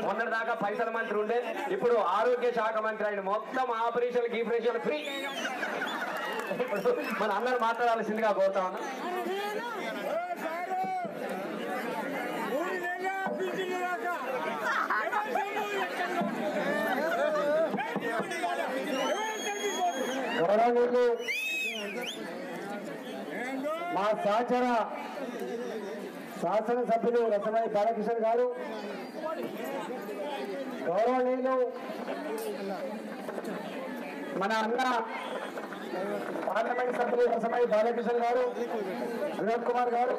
మొన్నటి దాకా పైసల మంత్రి ఉండే, ఇప్పుడు ఆరోగ్య శాఖ మంత్రి ఆయన. మొత్తం ఆపరేషన్ గీపరేషన్ ఫ్రీ. ఇప్పుడు మన అందరూ మాట్లాడాల్సిందిగా కోరుతా ఉన్నా. గౌరవనీయులు మా సహచర శాసనసభ్యులు రసమై బాలకృష్ణ గారు, గౌరవనీయులు మన అన్న పార్లమెంట్ సభ్యులు రసమై బాలకృష్ణ గారు, వినోద్ కుమార్ గారు,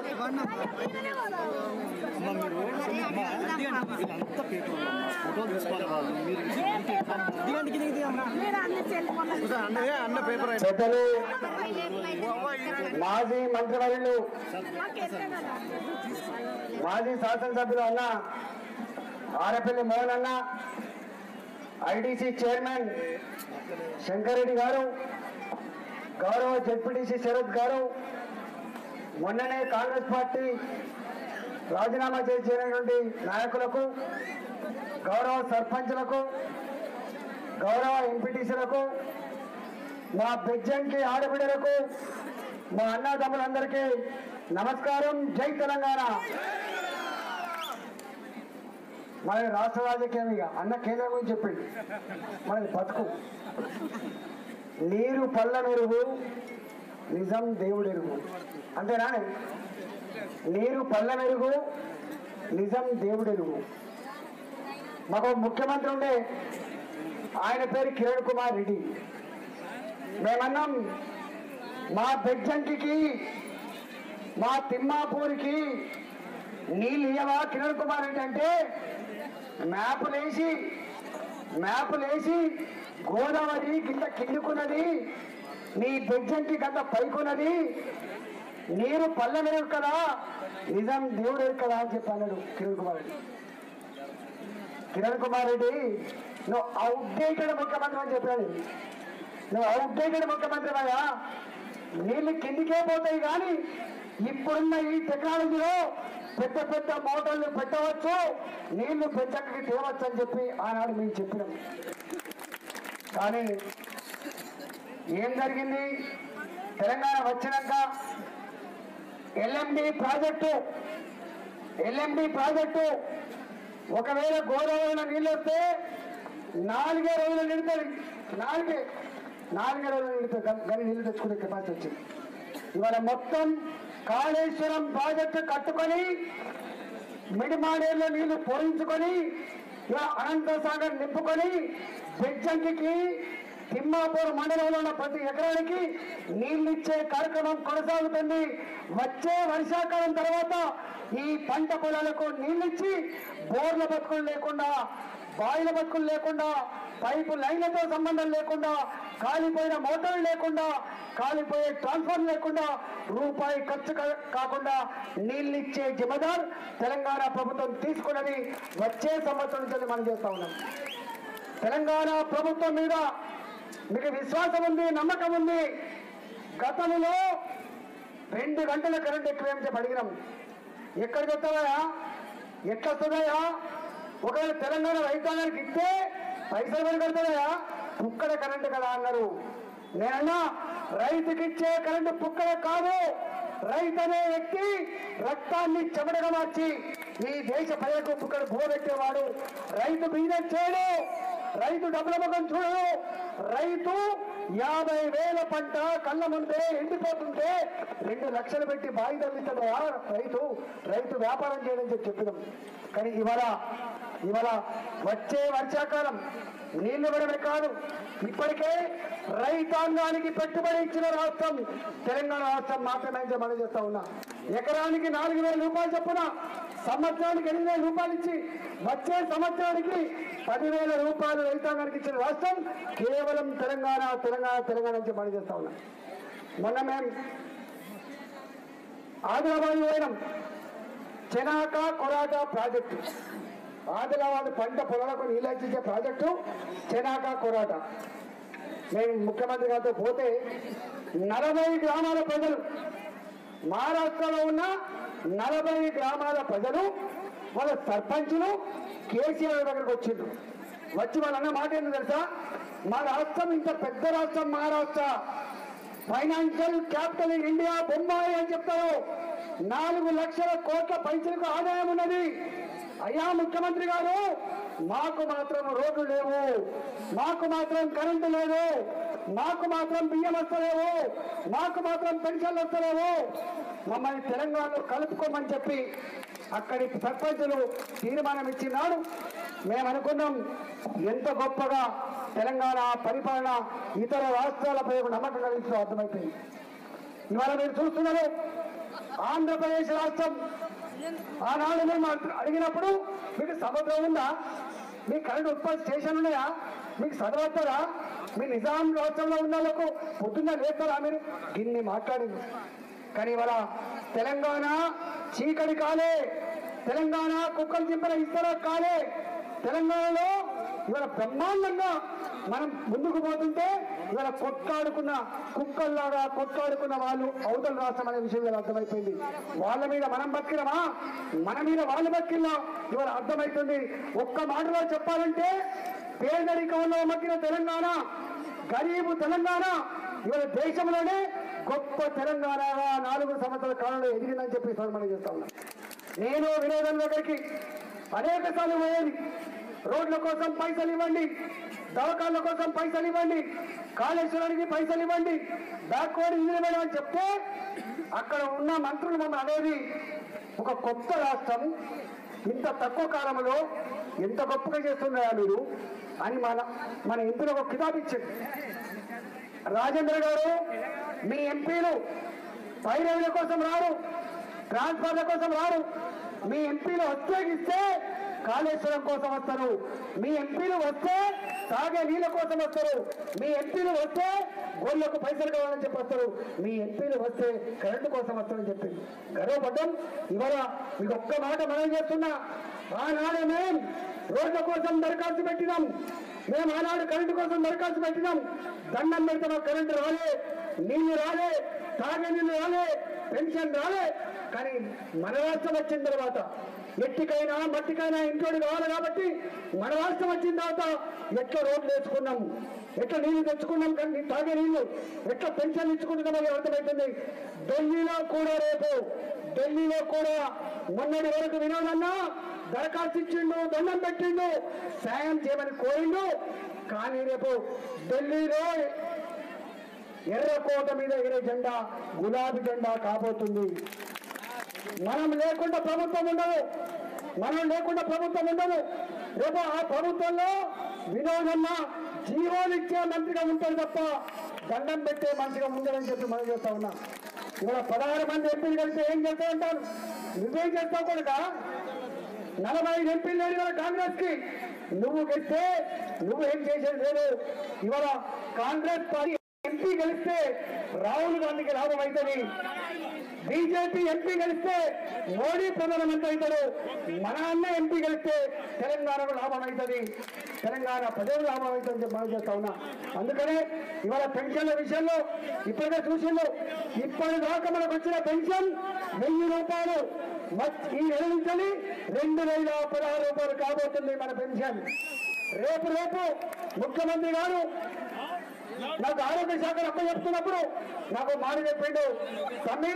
పెద్దలు మాజీ మంత్రివర్యులు మాజీ శాసనసభ్యులు అన్న ఆరపల్లి మోహన్ అన్న, ఐడిసి చైర్మన్ శంకర్ రెడ్డి గారు, గౌరవ జెడ్పీటీసీ శరత్ గారు, మొన్ననే కాంగ్రెస్ పార్టీ రాజీనామా చేసినటువంటి నాయకులకు, గౌరవ సర్పంచ్లకు, గౌరవ ఎంపీటీసీలకు, మా బెజ్జంకి ఆడబిడ్డలకు, మా అన్నదమ్ములందరికీ నమస్కారం. జై తెలంగాణ. మనది రాష్ట్ర రాజకీయం. ఇక అన్న కేంద్రం గురించి చెప్పింది, మనది బతుకు. నీరు పల్ల మెరుగు, నిజం దేవుడెరుగు. అంతేనా? నీరు పల్ల మెరుగు, నిజం దేవుడెరుగు. మాకు ముఖ్యమంత్రి ఉండే, ఆయన పేరు కిరణ్ కుమార్ రెడ్డి. మేమన్నాం మా బెజ్జంకి మా తిమ్మాపూరికి నీళ్ళు ఇయ్యవా కిరణ్ కుమార్ రెడ్డి అంటే, మ్యాపులేసి గోదావరి కింద కిందుకున్నది, నీ బెజ్జంకి గంట పైకున్నది, నీరు పల్ల మెరుగు కదా, నిజం దేవుడు కదా అని చెప్పి అన్నాడు కిరణ్ కుమార్ రెడ్డి. కిరణ్ కుమార్ రెడ్డి, నువ్వు అవుట్డేటెడ్ ముఖ్యమంత్రి అని చెప్పాడు. నువ్వు అవుట్డేటెడ్ ముఖ్యమంత్రి అయ్యా. నీళ్లు కిందికే పోతాయి, కానీ ఇప్పుడున్న ఈ టెక్నాలజీలో పెద్ద పెద్ద మోటార్లు పెట్టవచ్చు, నీళ్లు పెంచకి తేవచ్చు అని చెప్పి ఆనాడు మేము చెప్పినాం. కానీ ఏం జరిగింది? తెలంగాణ వచ్చినాక ఎల్ఎండి ప్రాజెక్టు ఒకవేళ గోదావరిలో నీళ్ళు వస్తే 4 రోజులు నిండుతుంది. 4 రోజులు నిండుతుంది, కానీ నీళ్లు తెచ్చుకునే కెపాసిటీ వచ్చింది. ఇవాళ మొత్తం కాళేశ్వరం ప్రాజెక్టు కట్టుకొని మిడిమాడేరులో నీళ్లు పోయించుకొని ఇలా అనంతసాగర్ నింపుకొని బెజ్జంకి తిమ్మాపూర్ మండలంలో ఉన్న ప్రతి ఎకరానికి నీళ్ళిచ్చే కార్యక్రమం కొనసాగుతుంది. వచ్చే వర్షాకాలం తర్వాత ఈ పంట పొలాలకు నీళ్ళిచ్చి బోర్ల బతుకులు లేకుండా, బాయిల బతుకులు లేకుండా, పైపు లైన్లతో సంబంధం లేకుండా, కాలిపోయిన మోటార్లు లేకుండా, కాలిపోయే ట్రాన్స్ఫార్మర్ లేకుండా, రూపాయి ఖర్చు కాకుండా నీళ్ళిచ్చే జిమ్మదార్ తెలంగాణ ప్రభుత్వం తీసుకున్నది. వచ్చే సంవత్సరం నుంచి మనం చేస్తా ఉన్నాం. తెలంగాణ ప్రభుత్వం మీద మీకు విశ్వాసం ఉంది, నమ్మకం ఉంది. గతంలో 2 గంటల కరెంట్ ఎక్కువేం చెప్పి అడిగినాం. ఎక్కడికి వస్తాయా, ఎట్లా వస్తుందయా? ఒకవేళ తెలంగాణ రైతాంగానికి ఇస్తే పైసలు పని కడతాయా? పుక్కడ కరెంటు కదా అన్నారు. నేనన్నా రైతుకి ఇచ్చే కరెంటు పుక్కడ కాదు. రైతు అనే వ్యక్తి రక్తాన్ని చెమటగా మార్చి ఈ దేశ ప్రజలకు పుక్కడ భూపెట్టేవాడు. రైతు బిజినెస్ చేయడు, రైతు డబ్బుల ముఖం చూడడు. రైతు 50,000 పంట కళ్ళ ముందే ఎండిపోతుంటే 2 లక్షలు పెట్టి బాయి తగ్గిస్తాడా రైతు వ్యాపారం చేయడం చెప్పినాం. కానీ ఇవాళ వచ్చే వర్షాకాలం నీళ్లు పడమే కాదు, ఇప్పటికే రైతాంగానికి పెట్టుబడి ఇచ్చిన రాష్ట్రం తెలంగాణ రాష్ట్రం మాత్రమే మనం చేస్తా ఉన్నా. ఎకరానికి 4,000 రూపాయలు చొప్పున సంవత్సరానికి 8,000 రూపాయలు ఇచ్చి వచ్చే సంవత్సరానికి 10,000 రూపాయలు రైతాంగానికి ఇచ్చిన రాష్ట్రం కేవలం తెలంగాణ నుంచి మనం చేస్తా ఉన్నాం. మొన్న మేము ఆదిలాబాద్ పోయినాం. చెనాక కొరాట ప్రాజెక్టు, ఆదిలాబాద్ పంట పొలాలకు నీళ్ళిచ్చే ప్రాజెక్టు చెనాక కొరాట. మేము ముఖ్యమంత్రి గారితో పోతే 40 గ్రామాల ప్రజలు, మహారాష్ట్రలో ఉన్న 40 గ్రామాల ప్రజలు, వాళ్ళ సర్పంచులు కేసీఆర్ దగ్గరకు వచ్చిండు. వచ్చి వాళ్ళు అన్న మాట ఏంటో తెలుసా, మా రాష్ట్రం ఇంత పెద్ద రాష్ట్రం Maharashtra, financial capital in India Bombay అని చెప్తారు. 4 లక్షల కోట్ల పైసలకు ఆదాయం ఉన్నది. అయ్యా ముఖ్యమంత్రి గారు, మాకు మాత్రం రోడ్లు లేవు, మాకు మాత్రం కరెంటు లేదు, మాకు మాత్రం బియ్యం వస్తలేవు, మాకు మాత్రం పెన్షన్లు వస్తలేవు, మమ్మల్ని తెలంగాణలో కలుపుకోమని చెప్పి అక్కడి సర్పంచులు తీర్మానం ఇచ్చినాడు. మేము అనుకున్నాం ఎంత గొప్పగా తెలంగాణ పరిపాలన ఇతర రాష్ట్రాలపై నమ్మకం కలిగించడం అర్థమైపోయింది. ఇవాళ మీరు చూస్తున్నారు, ఆంధ్రప్రదేశ్ రాష్ట్రం ఆనాడు మేము అడిగినప్పుడు మీకు సముద్రం ఉందా, మీ కరెంట్ ఉత్పత్తి స్టేషన్ ఉన్నాయా, మీకు చదవస్తారా, మీ నిజాం రాష్ట్రంలో ఉన్న వాళ్ళకు పొద్దున్న లేస్తారా, మీరు దీన్ని మాట్లాడింది. కానీ ఇవాళ తెలంగాణ చీకటి కాలే, తెలంగాణ కుక్కలు చింపిన ఇస్తర కాలే, తెలంగాణలో ఇవాళ బ్రహ్మాండంగా మనం ముందుకు పోతుంటే ఇవాళ కొట్లాడుకున్న కుక్కల్లాగా కొట్లాడుకున్న వాళ్ళు అవతల రాష్ట్రం అనే విషయం ఇవాళ అర్థమైపోయింది. వాళ్ళ మీద మనం బతికినమా, మన మీద వాళ్ళు బతికినా ఇవాళ అర్థమవుతుంది. ఒక్క మాటలో చెప్పాలంటే పేదరికంలో మగ్గిన తెలంగాణ, గరీబు తెలంగాణ ఇవాళ దేశంలోనే గొప్ప తెలంగాణగా 4 సంవత్సరాల కాలంలో ఎదిగిందని చెప్పి మనం చేస్తా ఉన్నాం. నేను వినోదం దగ్గరికి అనేక సార్లు పోయేది. రోడ్ల కోసం పైసలు ఇవ్వండి, దవాఖాన్ల కోసం పైసలు ఇవ్వండి, కాళేశ్వరానికి పైసలు ఇవ్వండి, బ్యాక్వర్డ్ ఇంజనీర్ అని చెప్తే అక్కడ ఉన్న మంత్రులు మమ్మల్ని అనేది ఒక కొత్త రాష్ట్రం ఇంత తక్కువ కాలంలో ఎంత గొప్పగా చేస్తున్నారా మీరు అని మన ఎంపీలో ఒక కితాబ్ ఇచ్చింది. రాజేంద్ర గారు, మీ ఎంపీలు పైరవుల కోసం రారు, ట్రాన్స్ఫర్ల కోసం రారు, మీ ఎంపీలు వస్తే కాళేశ్వరం కోసం వస్తారు, మీ ఎంపీలు వస్తే తాగే నీళ్ళ కోసం వస్తారు, మీ ఎంపీలు వస్తే గోళ్ళకు పైసలు కావాలని చెప్పి వస్తారు, మీ ఎంపీలు వస్తే కరెంటు కోసం వస్తారని చెప్పి గర్వపడ్డం. ఇవాళ మీకు ఒక్క మాట మనం చేస్తున్నా, ఆనాడు మేము రోడ్ల కోసం దరఖాస్తు పెట్టినాం, మేము ఆనాడు కరెంటు కోసం దరఖాస్తు పెట్టినాం. దండం పెడితే మాకు కరెంటు రాలే, నీళ్లు రాలే, తాగే నీళ్లు రాలే, పెన్షన్ రాలే. కానీ మన రాష్ట్రం వచ్చిన తర్వాత ఎట్టికైనా మట్టికైనా ఇంట్లోకి కావాలి కాబట్టి మన రాష్ట్రం వచ్చిన తర్వాత ఎట్లా రోడ్లు వేసుకున్నాం, ఎట్లా నీళ్లు తెచ్చుకున్నాం, కానీ తాగే నీళ్లు ఎట్లా పెన్షన్ ఇచ్చుకుంటున్నామని అర్థమవుతుంది. ఢిల్లీలో కూడా మొన్నటి వరకు వినోదన్నా దరఖాస్తు ఇచ్చిండు, దండం పెట్టిండు, సాయం చేయమని కోరిండు. కానీ రేపు ఢిల్లీలో ఎర్రకోట మీద ఎగిరే జెండా గులాబీ జెండా కాబోతుంది. మనం లేకుండా ప్రభుత్వం ఉండదు. రేపు ఆ ప్రభుత్వంలో వినోదన్న జీవోలు ఇచ్చే మంత్రిగా ఉంటాడు తప్ప దండం పెట్టే మంత్రిగా ఉండదని చెప్పి మనం చేస్తా ఉన్నాం. ఇవాళ 16 మంది ఎంపీలు కలిసి ఏం చేస్తా ఉంటారు, నువ్వేం చేస్తావు కూడా 45 ఎంపీలు లేడు ఇవాళ కాంగ్రెస్ కి. నువ్వు గెలిస్తే నువ్వేం చేసేది లేదు. ఇవాళ కాంగ్రెస్ పార్టీ ఎంపీ గెలిస్తే రాహుల్ గాంధీకి లాభం అవుతుంది, బీజేపీ ఎంపీ గెలిస్తే మోడీ ప్రధానమంత్రి అవుతాడు, మన అన్న ఎంపీ గెలిస్తే తెలంగాణకు లాభం అవుతుంది, తెలంగాణ ప్రజలు లాభం అవుతుందని చెప్పి మనం చేస్తా ఉన్నా. అందుకనే ఇవాళ పెన్షన్ల విషయంలో ఇప్పటికే చూసిండు, ఇప్పటిదాకా మనకు వచ్చిన పెన్షన్ 1000 రూపాయలు, ఈ నెల నుంచి 2016 రూపాయలు కాబోతుంది మన పెన్షన్. రేపు ముఖ్యమంత్రి గారు నాకు ఆరోగ్య శాఖను అప్పచెప్తున్నప్పుడు నాకు మాట చెప్పిండు, తమ్మి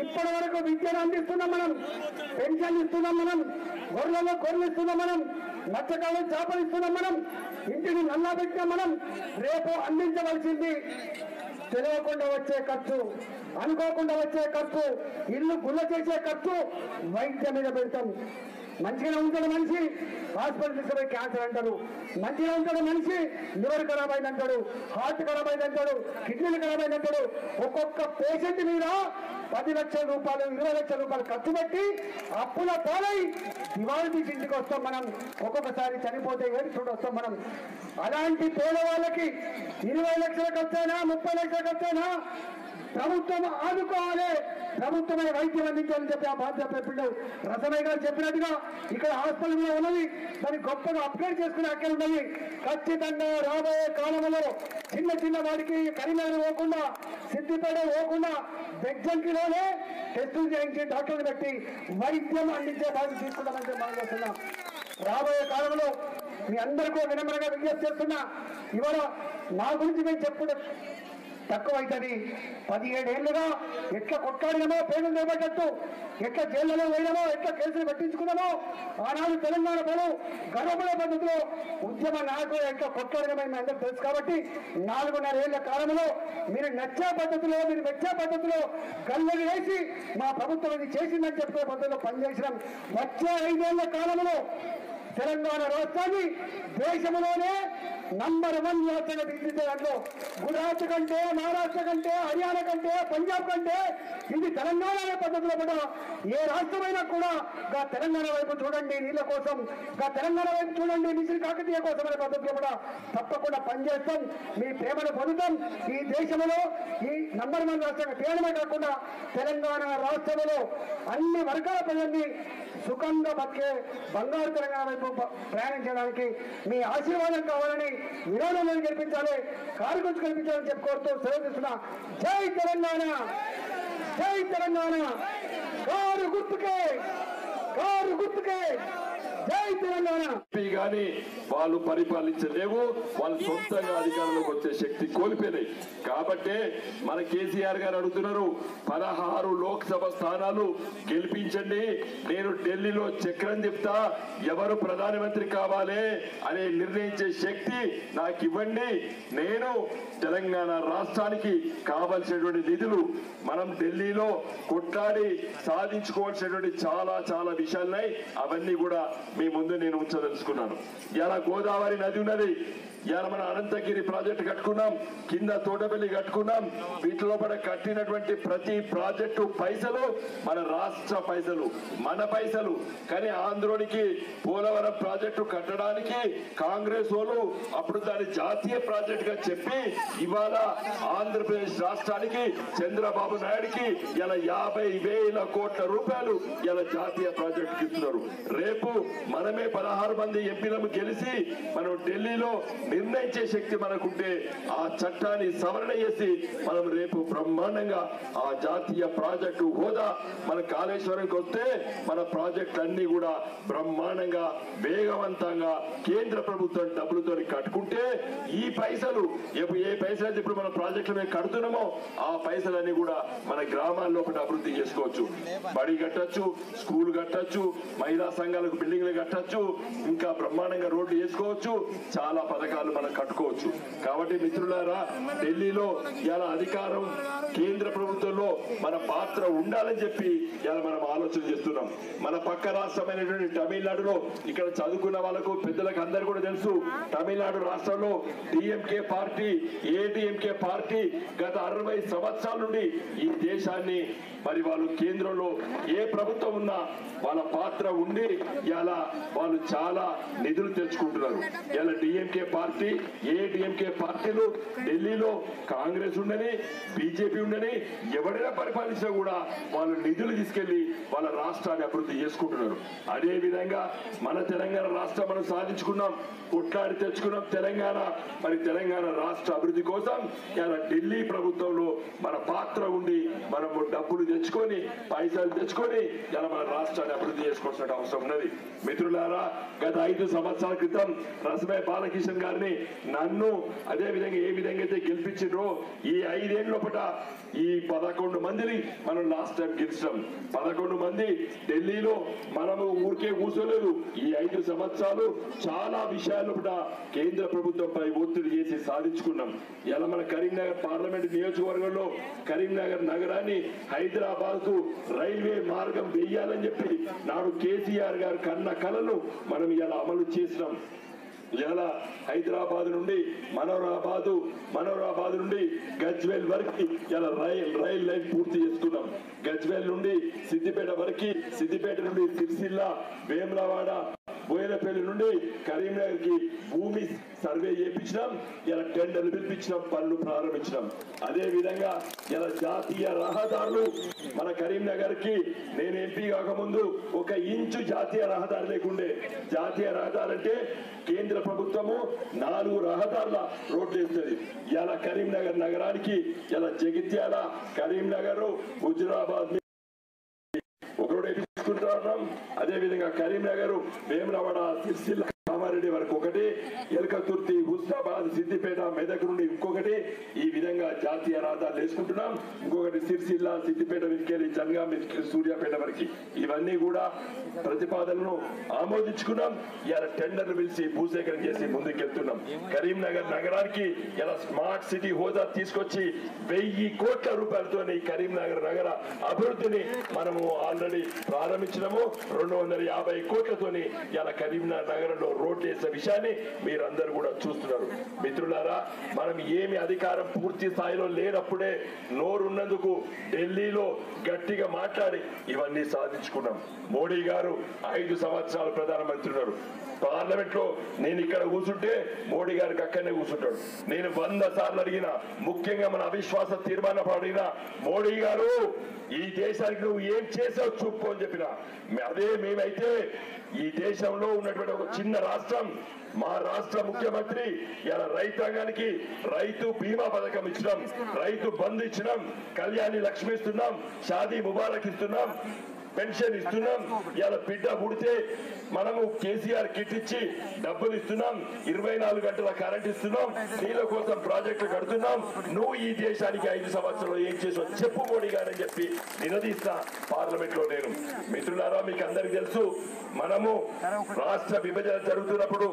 ఇప్పటి వరకు విద్యను అందిస్తున్నాం మనం, పెన్షన్ ఇస్తున్నాం మనం, గొర్రెల్లో గొర్రెలు ఇస్తున్నాం మనం, మత్స్యకాలం చేపలు ఇస్తున్నాం మనం, ఇంటిని నల్లా పెట్టినాం మనం. రేపు అందించవలసింది తెలియకుండా వచ్చే ఖర్చు, అనుకోకుండా వచ్చే ఖర్చు, ఇల్లు గుల్ల చేసే ఖర్చు వైద్యం మీద పెడతాం. మంచిగా ఉంటాడు మనిషి, హాస్పిటల్ తీసుకుపోయి క్యాన్సర్ అంటారు, మంచిగా ఉంటాడు మనిషి, లివర్ ఖరాబ్ అయిందంటాడు, హార్ట్ ఖరాబ్ అయిందంటాడు, కిడ్నీలు ఖరాబ్ అయిందంటాడు. ఒక్కొక్క పేషెంట్ మీద 10 లక్షల రూపాయలు 20 లక్షల రూపాయలు ఖర్చు పెట్టి అప్పుల పాలై దివాళీ తీసి ఇంటికి వస్తాం మనం. ఒక్కొక్కసారి చనిపోతే ఏడుచుకుంటూ వస్తాం మనం. అలాంటి పేదవాళ్ళకి 20 లక్షల ఖర్చైనా 30 లక్షల ఖర్చైనా ప్రభుత్వం ఆదుకోవాలి, ప్రభుత్వమే వైద్యం అందించాలని చెప్పి ఆ బాధ్యత చెప్పిండు. రసమయ్య గారు చెప్పినట్టుగా ఇక్కడ హాస్పిటల్ కూడా ఉన్నది, దాన్ని గొప్పగా అప్గ్రేడ్ చేసుకుని అక్కడ ఉన్నది. ఖచ్చితంగా రాబోయే కాలంలో చిన్న వాడికి కరీంనగర్ పోకుండా, సిద్దిపేట పోకుండా బెజ్జంకిలోనే టెస్టులు చేయించి డాక్టర్లు పెట్టి వైద్యం అందించే బాధ్యత తీసుకుంటామని మనం చేస్తున్నాం. రాబోయే కాలంలో మీ అందరికీ వినమ్రంగా విజ్ఞప్తి చేస్తున్నా. ఇవాళ నా గురించి మేము చెప్పుకుంటే తక్కువైతుంది. 17 ఏళ్లుగా ఎట్లా కొట్లాడినామో పేర్లు నిలబెట్టట్టు, ఎట్లా జైళ్లలో పోయినామో, ఎట్లా కేసులు పెట్టించుకున్నామో, ఆనాడు తెలంగాణ ప్రజలు గర్వపడే పద్ధతిలో ఉద్యమ నాయకులు ఎట్లా కొట్లాడినామో మీ అందరూ తెలుసు. కాబట్టి 4.5 ఏళ్ల కాలంలో మీరు నచ్చే పద్ధతిలో, మీరు మెచ్చే పద్ధతిలో గల్లలు వేసి మా ప్రభుత్వం ఇది చేసిందని చెప్పే పద్ధతిలో పనిచేసినాం. వచ్చే 5 ఏళ్ల కాలంలో తెలంగాణ రాష్ట్రాన్ని దేశంలోనే నంబర్ 1 రాష్ట్రంగా తీర్చిదే. దాంట్లో గుజరాత్ కంటే, మహారాష్ట్ర కంటే, హర్యానా కంటే, పంజాబ్ కంటే ఇది తెలంగాణ అనే పద్ధతిలో కూడా ఏ రాష్ట్రమైనా కూడా తెలంగాణ వైపు చూడండి నీళ్ళ కోసం, తెలంగాణ వైపు చూడండి మిషన్ కాకతీయ కోసం అనే పద్ధతిలో కూడా తప్పకుండా పనిచేస్తాం. మీ ప్రేమను పొందుతాం. ఈ దేశంలో ఈ నంబర్ 1 రాష్ట్రంగా తేడమే కాకుండా తెలంగాణ రాష్ట్రంలో అన్ని వర్గాల ప్రజల్ని సుఖంగా బతికే బంగారు తెలంగాణ వైపు ప్రయాణం చేయడానికి మీ ఆశీర్వాదం కావాలని, వినోదంలో గెలిపించాలి, కారు కల్పించాలని చెప్పుకోవడంతో సెలవు తీసుకున్నా. జై తెలంగాణ, జై తెలంగాణ, కారు గుర్తుకే, కారు గుర్తుకే, జై తెలంగాణ. గాని వాళ్ళు పరిపాలించలేవు, వాళ్ళు సొంతంగా అధికారంలోకి వచ్చే శక్తి కోల్పోయినాయి. కాబట్టి మన కేసీఆర్ గారు అడుగుతున్నారు, 16 లోక్సభ స్థానాలు గెలిపించండి, నేను ఢిల్లీలో చక్రం చెప్తా, ఎవరు ప్రధానమంత్రి కావాలి అనే నిర్ణయించే శక్తి నాకు ఇవ్వండి, నేను తెలంగాణ రాష్ట్రానికి కావలసినటువంటి నిధులు మనం ఢిల్లీలో కొట్లాడి సాధించుకోవాల్సినటువంటి చాలా చాలా విషయాలున్నాయి, అవన్నీ కూడా మీ ముందు నేను ఉంచదలుచుకున్నాను. ఇలా గోదావరి నది ఉన్నది, ఇవాళ మన అనంతగిరి ప్రాజెక్టు కట్టుకున్నాం, కింద తోటపల్లి కట్టుకున్నాం. వీటిలో కూడా కట్టినటువంటి ప్రతి ప్రాజెక్టు పైసలు మన రాష్ట్ర పైసలు, మన పైసలు. కానీ ఆంధ్రోనికి పోలవరం ప్రాజెక్టు కట్టడానికి కాంగ్రెస్ వాళ్ళు అప్పుడు దాని జాతీయ ప్రాజెక్ట్ గా చెప్పి ఇవాళ ఆంధ్రప్రదేశ్ రాష్ట్రానికి చంద్రబాబు నాయుడికి ఇలా 50,000 కోట్ల రూపాయలు ఇలా జాతీయ ప్రాజెక్టుకి ఇస్తున్నారు. రేపు మనమే 16 మంది ఎంపీలను గెలిచి మనం ఢిల్లీలో నిర్ణయించే శక్తి మనకుంటే ఆ చట్టాన్ని సవరణ చేసి మనం రేపు బ్రహ్మాండంగా ఆ జాతీయ ప్రాజెక్టు హోదా మన కాళేశ్వరంకి వస్తే మన ప్రాజెక్టు అన్ని కూడా బ్రహ్మాండంగా వేగవంతంగా కేంద్ర ప్రభుత్వం డబ్బులతో కట్టుకుంటే ఈ పైసలు ఏ పైసలు అయితే ఇప్పుడు మన ప్రాజెక్టులు మేము కడుతున్నామో ఆ పైసలన్నీ కూడా మన గ్రామాల్లో ఒకటి అభివృద్ధి చేసుకోవచ్చు. బడి కట్టచ్చు, స్కూల్ కట్టచ్చు, మహిళా సంఘాలకు బిల్డింగ్లు కట్టచ్చు, ఇంకా బ్రహ్మాండంగా రోడ్లు చేసుకోవచ్చు, చాలా పథకాలు మనం కట్టుకోవచ్చు. కాబట్టి మిత్రులారా, ఢిల్లీలో ఇలా అధికారం కేంద్ర ప్రభుత్వంలో మన పాత్ర ఉండాలని చెప్పి ఇలా మనం ఆలోచన చేస్తున్నాం. మన పక్క రాష్ట్రమైనటువంటి తమిళనాడులో ఇక్కడ చదువుకున్న వాళ్ళకు పెద్దలకు అందరు కూడా తెలుసు, తమిళనాడు రాష్ట్రంలో డిఎంకే పార్టీ, ఏడిఎంకే పార్టీ గత 60 సంవత్సరాల నుండి ఈ దేశాన్ని మరి వాళ్ళు కేంద్రంలో ఏ ప్రభుత్వం ఉన్నా వాళ్ళ పాత్ర ఉండి ఇలా వాళ్ళు చాలా నిధులు తెచ్చుకుంటున్నారు. ఇలా డిఎంకే పార్టీ, ఏడిఎంకే పార్టీలు ఢిల్లీలో కాంగ్రెస్ ఉండని, బీజేపీ ఉండని ఎవరైనా పరిపాలించినా కూడా వాళ్ళు నిధులు తీసుకెళ్లి వాళ్ళ రాష్ట్రాన్ని అభివృద్ధి చేసుకుంటున్నారు. అదే విధంగా మన తెలంగాణ రాష్ట్రం మనం సాధించుకున్నాం, కొట్లాడి తెచ్చుకున్నాం తెలంగాణ. మరి తెలంగాణ రాష్ట్ర అభివృద్ధి కోసం ఇలా ఢిల్లీ ప్రభుత్వంలో మన పాత్ర ఉండి మనము డబ్బులు తెచ్చుకొని, పైసలు తెచ్చుకొని ఇలా మన రాష్ట్రాన్ని అభివృద్ధి చేసుకోవాల్సిన అవసరం ఉన్నది. మిత్రులారా, గత 5 సంవత్సరాల క్రితం రసమయ బాలకిషన్ గారిని, నన్ను అదే విధంగా ఏ విధంగా అయితే గెలిపించిండ్రో ఈ 5 ఏళ్ళ లోపల ఈ 11 మందిని మనం లాస్ట్ టైం గెలిచాం. 11 మంది ఢిల్లీలో మనము ఊరికే కూర్చోలేదు. ఈ 5 సంవత్సరాలు చాలా విషయాల కేంద్ర ప్రభుత్వంపై ఒత్తిడి చేసి సాధించుకున్నాం. ఇలా మన కరీంనగర్ పార్లమెంట్ నియోజకవర్గంలో కరీంనగర్ నగరాన్ని హైదరాబాద్ కు రైల్వే మార్గం వేయాలని చెప్పి నాడు కేసీఆర్ గారు కన్న కలను మనం ఇలా అమలు చేసినాం. ఇలా హైదరాబాద్ నుండి మనోరాబాద్ నుండి గజ్వేల్ వరకు ఇలా రైల్ లైన్ పూర్తి చేసుకున్నాం. గజ్వేల్ నుండి సిద్దిపేట వరకు, సిద్దిపేట నుండి సిరిసిల్ల, వేములవాడ, బోయినపల్లి నుండి కరీంనగర్ కి భూమి సర్వే చేయించినాం. ఇలా టెండర్లు పిలిపించినాం, పనులు ప్రారంభించినాం. అదే విధంగా ఇలా జాతీయ రహదారులు మన కరీంనగర్ కి నేను ఎంపీ కాకముందు 1 ఇంచు జాతీయ రహదారి లేకుండే. జాతీయ రహదారి అంటే కేంద్ర ప్రభుత్వము 4 రహదారుల రోడ్లు వేస్తుంది. ఇలా కరీంనగర్ నగరానికి ఇలా జగిత్యాల, కరీంనగర్, హుజురాబాద్ ఒక రోడ్ తీసుకుంటున్నాం. అదేవిధంగా కరీంనగర్, వేములవాడ, సిరిసిల్ల, కామారెడ్డి వరకు ఒకటి, ఎల్కతుర్తి, హుస్నాబాద్, సిద్దిపేట, మెదక్ నుండి ఇంకొకటి, ఈ విధంగా జాతీయ రహదారులు వేసుకుంటున్నాం. ఇంకొకటి సిరిసిల్ల, సిద్దిపేట విరికెళ్ళి జనగాం, సూర్యాపేట వరకు ఇవన్నీ కూడా ప్రతిపాదనను ఆమోదించుకున్నాం. ఇలా టెండర్లు పిలిచి భూసేకరణ చేసి ముందుకెళ్తున్నాం. కరీంనగర్ నగరానికి ఇలా స్మార్ట్ సిటీ హోదా తీసుకొచ్చి 1000 కోట్ల రూపాయలతో కరీంనగర్ నగర అభివృద్ధిని మనము ఆల్రెడీ ప్రారంభించినాము. 250 కోట్లతోని ఇలా కరీంనగర్ నగరంలో రోడ్లు వేసే విషయాన్ని మీరందరూ కూడా చూస్తున్నారు. మిత్రులారా, మనం ఏమి అధికారం పూర్తి స్థాయిలో లేనప్పుడే నోరున్నందుకు ఢిల్లీలో గట్టిగా మాట్లాడి ఇవన్నీ సాధించుకున్నాం. మోడీ గారు 5 సంవత్సరాలు ప్రధానమంత్రి ఉన్నారు. పార్లమెంట్ లో నేను ఇక్కడ కూర్చుంటే మోడీ గారికి అక్కడనే కూర్చుంటాడు. నేను 100 సార్లు అడిగిన, ముఖ్యంగా మన అవిశ్వాస తీర్మానం అడిగిన, మోడీ గారు ఈ దేశానికి నువ్వు ఏం చేసావు చూపు అని చెప్పిన. అదే మేమైతే ఈ దేశంలో ఉన్నటువంటి ఒక చిన్న రాష్ట్రం, మా రాష్ట్ర ముఖ్యమంత్రి ఇలా రైతాంగానికి రైతు బీమా పథకం ఇచ్చినాం, రైతు బంధు ఇచ్చినాం, కళ్యాణి లక్ష్మి ఇస్తున్నాం, షాదీ ముబారక్ ఇస్తున్నాం, పెన్షన్ ఇస్తున్నాం. ఇలా బిడ్డ పుడితే మనము కేసీఆర్ కిట్ ఇచ్చి డబ్బులు ఇస్తున్నాం, 24 గంటల కరెంట్ ఇస్తున్నాం, నీళ్ళ కోసం ప్రాజెక్టులు కడుతున్నాం. నువ్వు ఈ దేశానికి 5 సంవత్సరాలు ఏం చేసావు చెప్పు మోడీ గారని చెప్పి నిలదీస్తా పార్లమెంట్ లో నేను. మిత్రులారా, మీకు అందరికి తెలుసు, మనము రాష్ట్ర విభజన జరుగుతున్నప్పుడు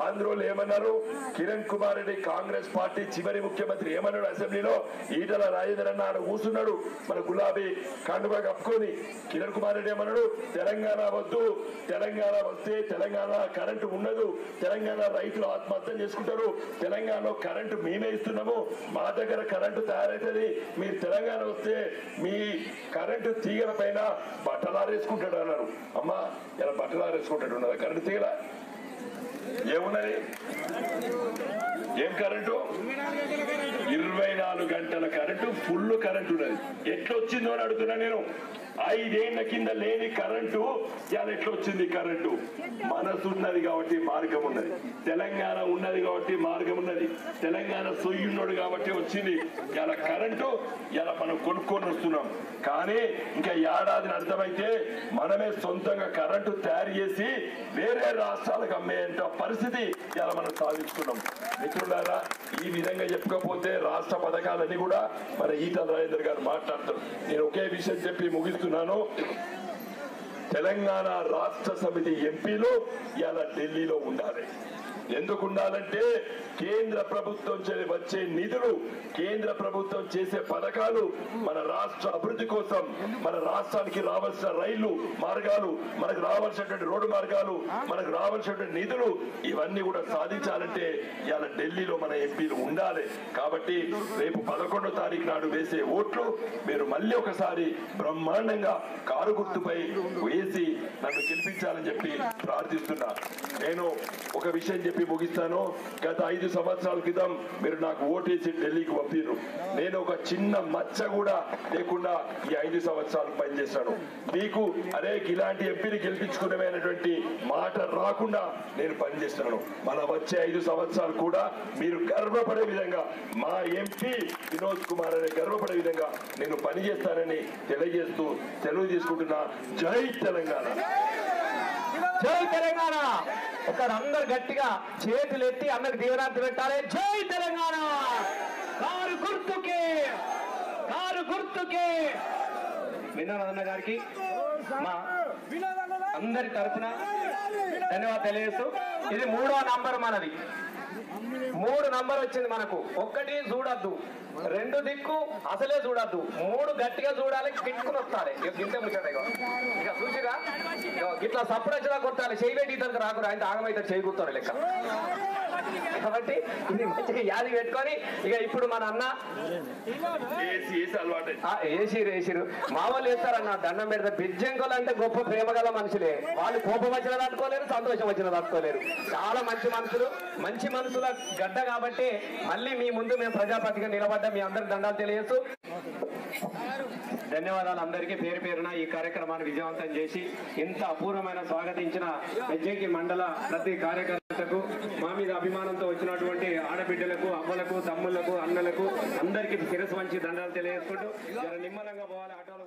ఆంధ్రోలు ఏమన్నారు, కిరణ్ కుమార్ రెడ్డి కాంగ్రెస్ పార్టీ చివరి ముఖ్యమంత్రి ఏమన్నాడు అసెంబ్లీలో, ఈటల రాజేందర్ అన్న ఆడ కూర్చున్నాడు మన గులాబీ కండువా కప్పుకొని. కిరణ్ కుమార్ రెడ్డి ఏమన్నాడు, తెలంగాణ వద్దు, తెలంగాణ వస్తే తెలంగాణ కరెంటు ఉండదు, తెలంగాణ రైతులు ఆత్మహత్య చేసుకుంటారు, తెలంగాణలో కరెంటు మేమే ఇస్తున్నాము, మా దగ్గర కరెంటు తయారైతుంది, మీరు తెలంగాణ వస్తే మీ కరెంటు తీగల పైన బట్టలారేసుకుంటాడు అన్నారు. అమ్మా, ఇలా బట్టలారేసుకుంటాడు ఉన్నదా కరెంటు తీగల? ఏమున్నది? ఏం కరెంటు? 24 గంటల కరెంటు, ఫుల్ కరెంటు ఉన్నది. ఎట్లా వచ్చిందో అని అడుగుతున్నా నేను. 5 ఏళ్ల కింద లేని కరెంటు ఇవాళ ఎట్లా వచ్చింది? కరెంటు మనసు ఉన్నది కాబట్టి మార్గం ఉన్నది, తెలంగాణ ఉన్నది కాబట్టి మార్గం ఉన్నది, తెలంగాణ సొయ్యున్నాడు కాబట్టి వచ్చింది ఇలా కరెంటు. ఇలా మనం కొనుక్కొని వస్తున్నాం. కానీ ఇంకా ఏడాదిని అర్థమైతే మనమే సొంతంగా కరెంటు తయారు చేసి వేరే రాష్ట్రాలకు అమ్మేంత పరిస్థితి ఇలా మనం సాధిస్తున్నాం. మిత్రులారా, ఈ విధంగా చెప్పుకపోతే రాష్ట్ర పథకాలన్నీ కూడా మన ఈటల రాజేందర్ గారు మాట్లాడతారు. నేను ఒకే విషయం చెప్పి ముగిస్తున్నాను. తెలంగాణ రాష్ట్ర సమితి ఎంపీలు ఇలా ఢిల్లీలో ఉండాలి. ఎందుకు ఉండాలంటే కేంద్ర ప్రభుత్వం వచ్చే నిధులు, కేంద్ర ప్రభుత్వం చేసే పథకాలు మన రాష్ట్ర అభివృద్ధి కోసం, మన రాష్ట్రానికి రావాల్సిన రైళ్లు మార్గాలు, మనకు రావాల్సినటువంటి రోడ్డు మార్గాలు, మనకు రావాల్సినటువంటి నిధులు, ఇవన్నీ కూడా సాధించాలంటే ఇవాళ ఢిల్లీలో మన ఎంపీలు ఉండాలి. కాబట్టి రేపు 11వ తారీఖు నాడు వేసే ఓట్లు మీరు మళ్ళీ ఒకసారి బ్రహ్మాండంగా కారు గుర్తుపై వేసి నన్ను గెలిపించాలని చెప్పి ప్రార్థిస్తున్నా. నేను ఒక విషయం చెప్పి ముగిస్తాను. గత 5 సంవత్సరాల క్రితం మీరు నాకు ఓటేసి ఢిల్లీకి పంపిర్రు. నేను ఒక చిన్న మచ్చ కూడా లేకుండా ఈ 5 సంవత్సరాలు పనిచేశాను. మీకు అరే ఇలాంటి ఎంపీని గెలిపించుకునేటువంటి మాట రాకుండా నేను పనిచేస్తున్నాను. మన వచ్చే 5 సంవత్సరాలు కూడా మీరు గర్వపడే విధంగా, మా ఎంపీ వినోద్ కుమార్ అనే గర్వపడే విధంగా నేను పనిచేస్తానని తెలియజేస్తూ సెలవు తీసుకుంటున్నా. జై తెలంగాణ, జై తెలంగాణ. ఇక్కడ అందరు గట్టిగా చేతులు ఎత్తి అందరికి దీవెనార్థి పెట్టాలి. జై తెలంగాణ. కారు గుర్తుకే, కారు గుర్తుకే. వినోద్ అన్న గారికి మా అందరి తరఫున ధన్యవాదాలు తెలియజేస్తూ, ఇది 3వ నంబర్ మనది. 3 నంబర్ వచ్చింది మనకు. 1 చూడద్దు, 2 దిక్కు అసలే చూడద్దు, 3 గట్టిగా చూడాలి, కిట్టుకుని వస్తాలి. గింతే ముచ్చాడు ఇక చూసిరా, ఇట్లా సపరేట్గా కొట్టాలి. చేయబెట్టి ఇతనికి రాకురా, ఆయన ఆగమైతే చేయకూడతాడు లెక్క. కాబట్టి ఇది మంచిగా యాది పెట్టుకొని ఇక ఇప్పుడు మన అన్న ఏసిరు మా వాళ్ళు వేస్తారన్న దండం పెడితే. బిజ్జంకులు అంటే గొప్ప ప్రేమ గల మనుషులే. వాళ్ళు కోపం వచ్చిన తట్టుకోలేరు, సంతోషం వచ్చిన తట్టుకోలేరు. చాలా మంచి మనుషులు, మంచి మనుషుల గడ్డ. కాబట్టి మళ్ళీ మీ ముందు మేము ప్రజాపతిగా నిలబడ్డా. మీ అందరికి దండాలు తెలియజేస్తూ ధన్యవాదాలు అందరికీ పేరు పేరున. ఈ కార్యక్రమాన్ని విజయవంతం చేసి ఇంత అపూర్వమైన స్వాగతించిన బెజ్జంకి మండల ప్రతి కార్యకర్తకు, మా మీద అభిమానంతో వచ్చినటువంటి ఆడబిడ్డలకు, అవ్వలకు, తమ్ముళ్లకు, అన్నలకు అందరికీ శిరస్సు వంచి దండాలు తెలియజేసుకుంటూ నిమ్మలంగా పోవాలి. ఆటోలో